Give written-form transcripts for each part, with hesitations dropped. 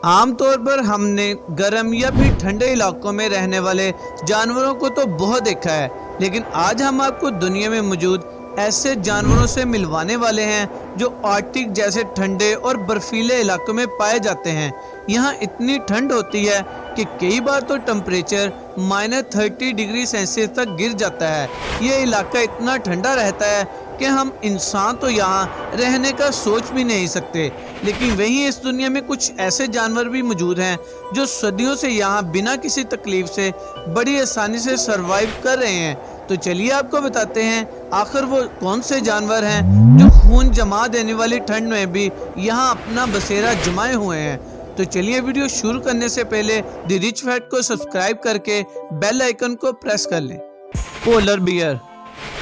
عام طور پر ہم نے گرم یا پھر ٹھنڈے علاقوں میں رہنے والے جانوروں کو تو بہت دیکھا ہے، لیکن آج ہم آپ کو دنیا میں موجود ایسے جانوروں سے ملوانے والے ہیں جو آرکٹک جیسے ٹھنڈے اور برفیلے علاقوں میں پائے جاتے ہیں۔ یہاں اتنی ٹھنڈ ہوتی ہے کہ کئی بار تو ٹمپریچر -30 ڈگری سیلسیس تک گر جاتا ہے۔ یہ علاقہ اتنا ٹھنڈا رہتا ہے کہ ہم انسان تو یہاں رہنے کا سوچ بھی نہیں سکتے، لیکن وہیں اس دنیا میں کچھ ایسے جانور بھی موجود ہیں جو صدیوں سے یہاں بنا کسی تکلیف سے بڑی آسانی سے سروائیو کر رہے ہیں۔ تو چلیے آپ کو بتاتے ہیں آخر وہ کون سے جانور ہیں جو خون جما دینے والی ٹھنڈ میں بھی یہاں اپنا بسیرا جمائے ہوئے ہیں۔ تو چلیے ویڈیو شروع کرنے سے پہلے دی رچ فیکٹ کو سبسکرائب کر کے بیل آئیکن کو پریس کر لیں۔ پولر بیئر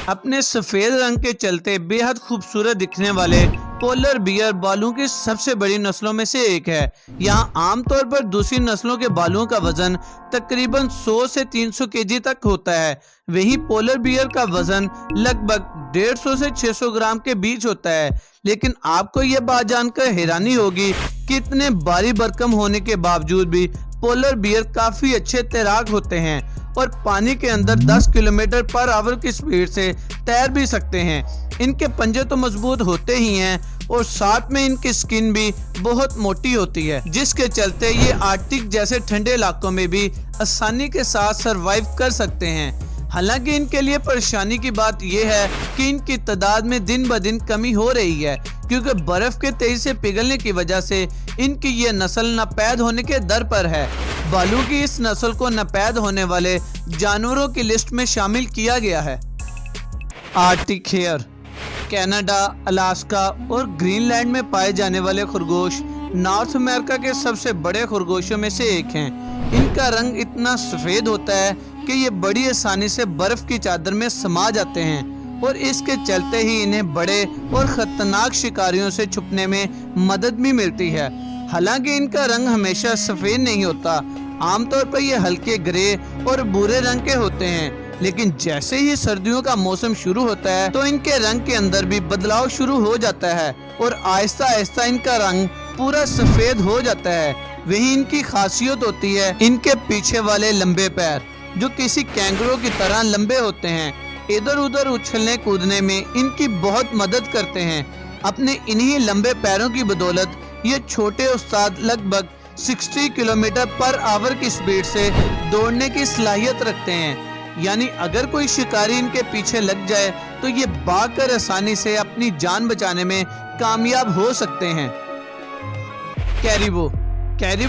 اپنے سفید رنگ کے چلتے بے حد خوبصورت دکھنے والے پولر بیئر بالوں کی سب سے بڑی نسلوں میں سے ایک ہے۔ یہاں عام طور پر دوسری نسلوں کے بالوں کا وزن تقریباً 100 سے 300 کیجی تک ہوتا ہے، وہی پولر بیئر کا وزن لگ بھگ 150 سے 600 گرام کے بیچ ہوتا ہے۔ لیکن آپ کو یہ بات جان کر حیرانی ہوگی کہ اتنے بھاری بھرکم ہونے کے باوجود بھی پولر بیئر کافی اچھے تیراک ہوتے ہیں اور پانی کے اندر 10 کلومیٹر پر آور کی سپیڈ سے تیر بھی سکتے ہیں۔ ان کے پنجے تو مضبوط ہوتے ہی ہیں اور ساتھ میں ان کی سکن بھی بہت موٹی ہوتی ہے، جس کے چلتے یہ آرکٹک جیسے ٹھنڈے علاقوں میں بھی آسانی کے ساتھ سروائیو کر سکتے ہیں۔ حالانکہ ان کے لیے پریشانی کی بات یہ ہے کہ ان کی تعداد میں دن بدن کمی ہو رہی ہے، کیونکہ برف کے تیزی سے پگھلنے کی وجہ سے ان کی یہ نسل ناپید ہونے کے در پر ہے۔ بالوں کی اس نسل کو ناپید ہونے والے جانوروں کی لسٹ میں شامل کیا گیا ہے۔ آرکٹک ہیئر کینیڈا، الاسکا اور گرین لینڈ میں پائے جانے والے خرگوش نارتھ امریکہ کے سب سے بڑے خرگوشوں میں سے ایک ہیں۔ ان کا رنگ اتنا سفید ہوتا ہے کہ یہ بڑی آسانی سے برف کی چادر میں سما جاتے ہیں اور اس کے چلتے ہی انہیں بڑے اور خطرناک شکاریوں سے چھپنے میں مدد بھی ملتی ہے۔ حالانکہ ان کا رنگ ہمیشہ سفید نہیں ہوتا، عام طور پر یہ ہلکے گرے اور بھورے رنگ کے ہوتے ہیں، لیکن جیسے ہی سردیوں کا موسم شروع ہوتا ہے تو ان کے رنگ کے اندر بھی بدلاؤ شروع ہو جاتا ہے اور آہستہ آہستہ ان کا رنگ پورا سفید ہو جاتا ہے۔ وہی ان کی خاصیت ہوتی ہے ان کے پیچھے والے لمبے پیر، جو کسی کینگرو کی طرح لمبے ہوتے ہیں، ادھر ادھر اچھلنے کودنے میں ان کی بہت مدد کرتے ہیں۔ اپنے انہی لمبے پیروں کی بدولت یہ چھوٹے استاد لگ بھگ 60 کلومیٹر پر آور کی سپیڈ سے دوڑنے کی صلاحیت رکھتے ہیں، یعنی اگر کوئی شکاری ان کے پیچھے لگ جائے تو یہ بھاگ کر آسانی سے اپنی جان بچانے میں کامیاب ہو سکتے ہیں۔ کیریبو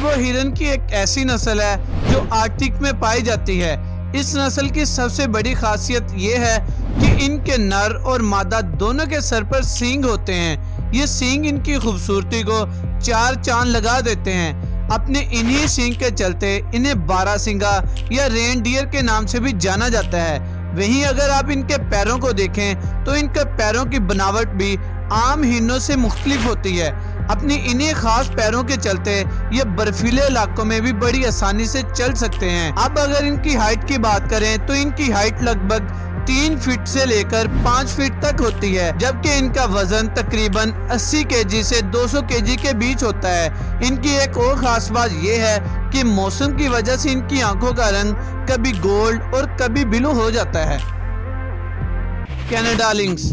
ہرن کی ایک ایسی نسل ہے جو آرکٹک میں پائی جاتی ہے۔ اس نسل کی سب سے بڑی خاصیت یہ ہے کہ ان کے نر اور مادہ دونوں کے سر پر سینگ ہوتے ہیں۔ یہ سینگ ان کی خوبصورتی کو 4 چاند لگا دیتے ہیں۔ اپنے انہی سینگ کے چلتے انہیں 12 سینگا یا رین ڈیئر کے نام سے بھی جانا جاتا ہے۔ وہیں اگر آپ ان کے پیروں کو دیکھیں تو ان کے پیروں کی بناوٹ بھی عام ہرنوں سے مختلف ہوتی ہے۔ اپنی انہی خاص پیروں کے چلتے یہ برفیلے علاقوں میں بھی بڑی آسانی سے چل سکتے ہیں۔ اب اگر ان کی ہائٹ کی بات کریں تو ان کی ہائٹ لگ بھگ 3 فٹ سے لے کر 5 فٹ تک ہوتی ہے، جبکہ ان کا وزن تقریباً 80 کیجی سے 200 کیجی کے بیچ ہوتا ہے۔ ان کی ایک اور خاص بات یہ ہے کہ موسم کی وجہ سے ان کی آنکھوں کا رنگ کبھی گولڈ اور کبھی بلو ہو جاتا ہے۔ کینیڈا لنکس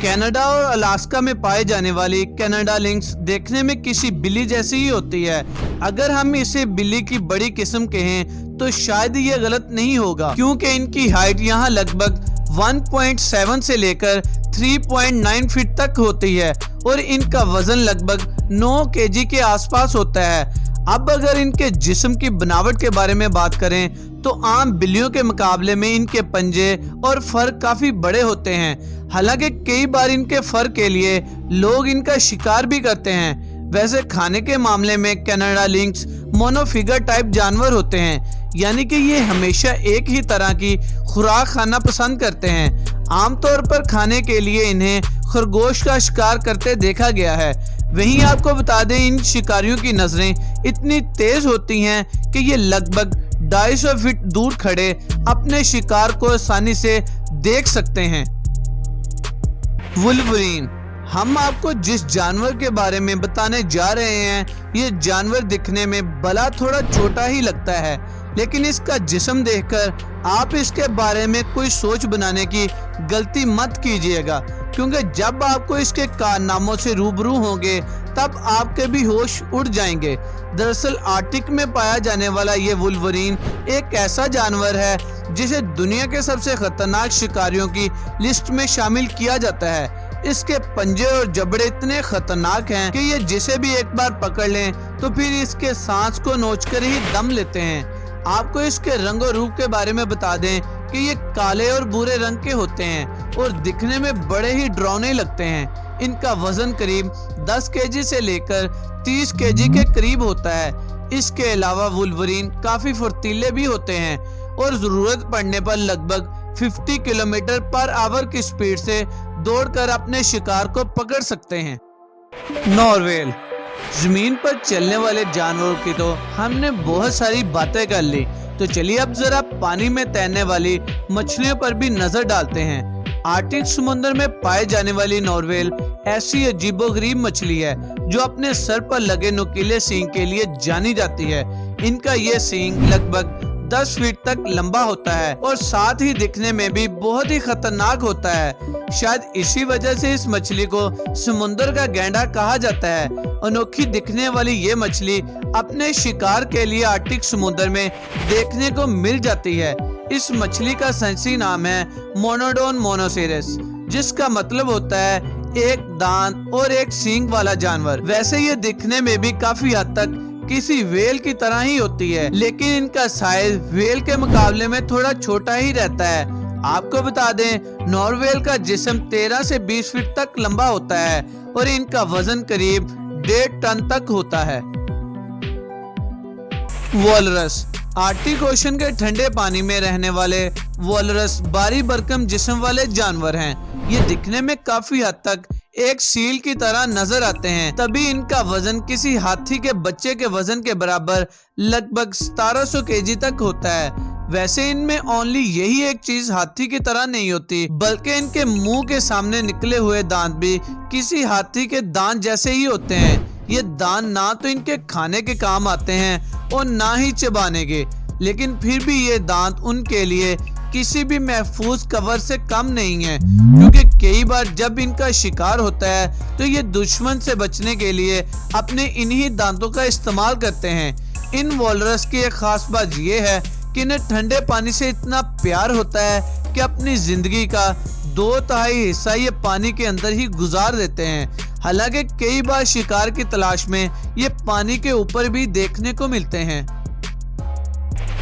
کینیڈا اور الاسکا میں پائے جانے والی کینیڈا لنکس دیکھنے میں کسی بلی جیسی ہی ہوتی ہے۔ اگر ہم اسے بلی کی بڑی قسم کہیں تو شاید یہ غلط نہیں ہوگا، کیونکہ ان کی ہائٹ یہاں لگ بھگ 1.7 سے لے کر 3.9 فٹ تک ہوتی ہے اور ان کا وزن لگ بھگ 9 کیجی کے آس پاس ہوتا ہے۔ اب اگر ان کے جسم کی بناوٹ کے بارے میں بات کریں تو عام بلیوں کے مقابلے میں ان کے پنجے اور فر کافی بڑے ہوتے ہیں۔ حالانکہ کئی بار ان کے فر کے لیے لوگ ان کا شکار بھی کرتے ہیں۔ ویسے کھانے کے معاملے میں Canada links mono figure type جانور ہوتے ہیں، یعنی کہ یہ ہمیشہ ایک ہی طرح کی خوراک کھانا پسند کرتے ہیں۔ عام طور پر کھانے کے لیے انہیں خرگوش کا شکار کرتے دیکھا گیا ہے۔ وہیں آپ کو بتا دیں ان شکاریوں کی نظریں اتنی تیز ہوتی ہیں کہ یہ لگ بھگ 250 فٹ دور کھڑے اپنے شکار کو آسانی سے دیکھ سکتے ہیں۔ وولورین हम आपको जिस जानवर के बारे में बताने जा रहे हैं, ये जानवर दिखने में भला थोड़ा छोटा ही लगता है, लेकिन इसका जिस्म देखकर आप इसके बारे में कोई सोच बनाने की गलती मत कीजिएगा, क्योंकि जब आपको इसके कारनामों से रूबरू होंगे तब आपके भी होश उड़ जाएंगे। दरअसल आर्कटिक में पाया जाने वाला ये वुल्वरीन एक ऐसा जानवर है जिसे दुनिया के सबसे खतरनाक शिकारियों की लिस्ट में शामिल किया जाता है। इसके पंजे और जबड़े इतने खतरनाक हैं कि ये जिसे भी एक बार पकड़ लें तो फिर इसके सांस को नोचकर ही दम लेते हैं। आपको इसके रंग और रूप के बारे में बता दें कि ये काले और भूरे रंग के होते हैं और दिखने में बड़े ही डरावने लगते हैं। इनका वजन करीब 10 केजी से लेकर 30 केजी के करीब होता है। इसके अलावा वुल्वरीन काफी फुर्तीले भी होते हैं और जरूरत पड़ने पर लगभग 50 किलोमीटर पर आवर की स्पीड से दौड़कर अपने शिकार को पकड़ सकते हैं। नॉरवेल। जमीन पर चलने वाले जानवरों की तो हमने बहुत सारी बातें कर ली, तो चलिए अब जरा पानी में तैरने वाली मछलियों पर भी नजर डालते हैं। आर्कटिक समुद्र में पाए जाने वाली नॉरवेल ऐसी अजीबोगरीब मछली है जो अपने सर पर लगे नुकीले सींग के लिए जानी जाती है। इनका ये सींग लगभग 10 फीट तक लंबा होता है और साथ ही दिखने में भी बहुत ही खतरनाक होता है। शायद इसी वजह से इस मछली को समुद्र का गैंडा कहा जाता है। अनोखी दिखने वाली ये मछली अपने शिकार के लिए आर्कटिक समुद्र में देखने को मिल जाती है। इस मछली का साइंसी नाम है मोनोडोन मोनोसेरस, जिसका मतलब होता है एक दांत और एक सींग वाला जानवर। वैसे ये दिखने में भी काफी हद तक किसी वेल की तरह ही होती है, लेकिन इनका साइज वेल के मुकाबले में थोड़ा छोटा ही रहता है। आपको बता दें, नॉरवेल का जिस्म 13 से 20 फीट तक लंबा होता है और इनका वजन करीब 1.5 टन तक होता है। वॉलरस। आर्कटिक ओशन के ठंडे पानी में रहने वाले वॉलरस भारी भरकम जिस्म वाले जानवर हैं। ये दिखने में काफी हद तक एक सील की तरह नजर आते हैं, तभी इनका वजन किसी हाथी के बच्चे के वजन के बराबर लगभग 1700 केजी तक होता है। वैसे इनमें ओनली यही एक चीज हाथी की तरह नहीं होती, बल्कि इनके मुंह के सामने निकले हुए दांत भी किसी हाथी के दांत जैसे ही होते हैं। ये दांत ना तो इनके खाने के काम आते हैं और ना ही चबाने के, लेकिन फिर भी ये दांत उनके लिए किसी भी महफूज कवर से कम नहीं है, क्योंकि कई बार जब इनका शिकार होता है तो ये दुश्मन से बचने के लिए अपने इन्हीं दांतों का इस्तेमाल करते हैं। इन वॉलरस की एक खास बात ये है कि इन्हें ठंडे पानी से इतना प्यार होता है कि अपनी जिंदगी का 2/3 हिस्सा ये पानी के अंदर ही गुजार देते हैं। हालांकि कई बार शिकार की तलाश में ये पानी के ऊपर भी देखने को मिलते हैं।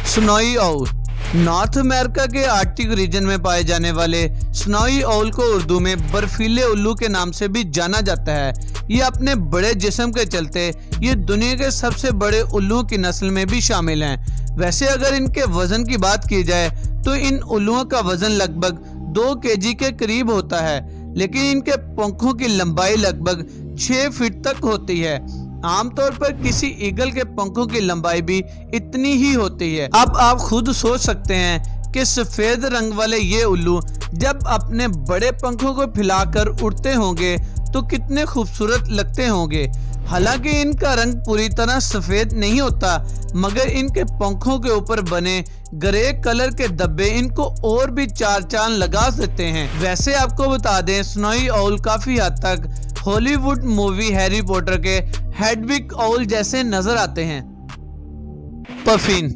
Snowy owl. नॉर्थ अमेरिका के आर्कटिक रीजन में पाए जाने वाले स्नोई आउल को उर्दू में बर्फीले उल्लू के नाम से भी जाना जाता है। ये अपने बड़े जिस्म के चलते ये दुनिया के सबसे बड़े उल्लुओं की नस्ल में भी शामिल हैं। वैसे अगर इनके वजन की बात की जाए तो इन उल्लुओं का वजन लगभग 2 केजी के करीब होता है, लेकिन इनके पंखों की लंबाई लगभग 6 फीट तक होती है। आमतौर पर किसी ईगल के पंखों की लंबाई भी इतनी ही होती है। अब आप खुद सोच सकते हैं कि सफेद रंग वाले ये उल्लू जब अपने बड़े पंखों को फैलाकर उड़ते होंगे तो कितने खूबसूरत लगते होंगे। हालांकि इनका रंग पूरी तरह सफेद नहीं होता, मगर इनके पंखों के ऊपर बने ग्रे कलर के धब्बे इनको और भी चार चांद लगा देते हैं। वैसे आपको बता दें, स्नोई आउल काफी हद तक हॉलीवुड मूवी हैरी पॉटर के हेडविग आउल जैसे नजर आते हैं। पफिन।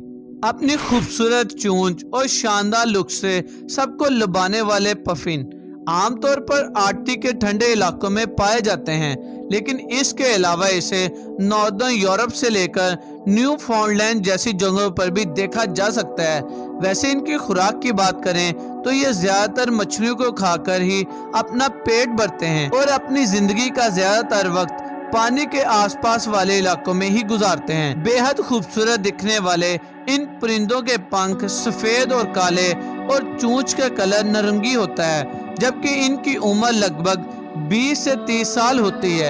अपनी खूबसूरत चोंच और शानदार लुक से सबको लुभाने वाले पफिन आमतौर पर आर्कटिक के ठंडे इलाकों में पाए जाते हैं, लेकिन इसके अलावा इसे नॉर्दर्न यूरोप से लेकर न्यू फाउंडलैंड जैसी जगहों पर भी देखा जा सकता है। वैसे इनकी खुराक की बात करें तो ये ज्यादातर मछलियों को खाकर ही अपना पेट भरते हैं और अपनी जिंदगी का ज्यादातर वक्त पानी के आसपास वाले इलाकों में ही गुजारते हैं। बेहद खूबसूरत दिखने वाले इन परिंदों के पंख सफेद और काले और चोंच का कलर नारंगी होता है, जबकि इनकी उम्र लगभग 20 से 30 साल होती है।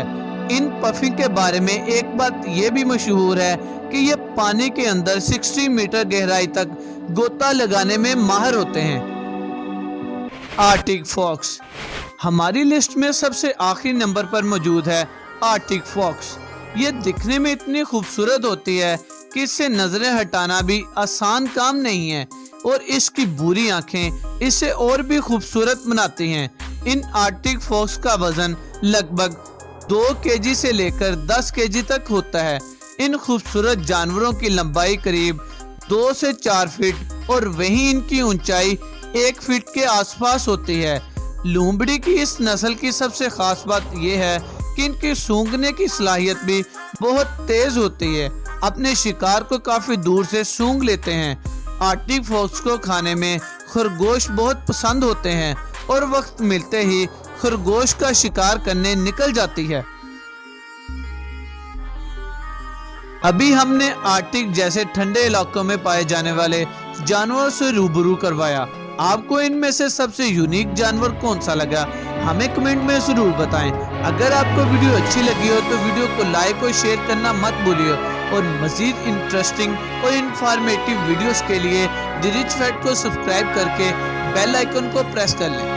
इन पफिन के बारे में एक बात ये भी मशहूर है कि ये पानी के अंदर 60 मीटर गहराई तक गोता लगाने में माहिर होते हैं। Arctic fox. हमारी लिस्ट में सबसे आखिरी नंबर पर मौजूद है आर्टिक फॉक्स। ये दिखने में इतनी खूबसूरत होती है कि इससे नजरें हटाना भी आसान काम नहीं है और इसकी बुरी आंखें इसे और भी खूबसूरत बनाती हैं। इन आर्टिक फॉक्स का वजन लगभग 2 केजी से लेकर 10 केजी तक होता है। इन खूबसूरत जानवरों की लंबाई करीब 2 से 4 फीट और वहीं इनकी ऊंचाई 1 फीट के आसपास होती है। लूमड़ी की इस नस्ल की सबसे खास बात यह है कि इनकी सूंघने की सलाहियत भी बहुत तेज होती है। अपने शिकार को काफी दूर से सूंघ लेते हैं। आर्टिक फॉक्स को खाने में खरगोश बहुत पसंद होते हैं और वक्त मिलते ही खरगोश का शिकार करने निकल जाती है। अभी हमने आर्टिक जैसे ठंडे इलाकों में पाए जाने वाले जानवरों से रूबरू करवाया। आपको इनमें से सबसे यूनिक जानवर कौन सा लगा, हमें कमेंट में जरूर बताएं। अगर आपको वीडियो अच्छी लगी हो तो वीडियो को लाइक और शेयर करना मत भूलिए और मजीद इंटरेस्टिंग और इंफॉर्मेटिव वीडियोस के लिए द रिच फैक्ट को सब्सक्राइब करके बेल आइकन को प्रेस कर लें।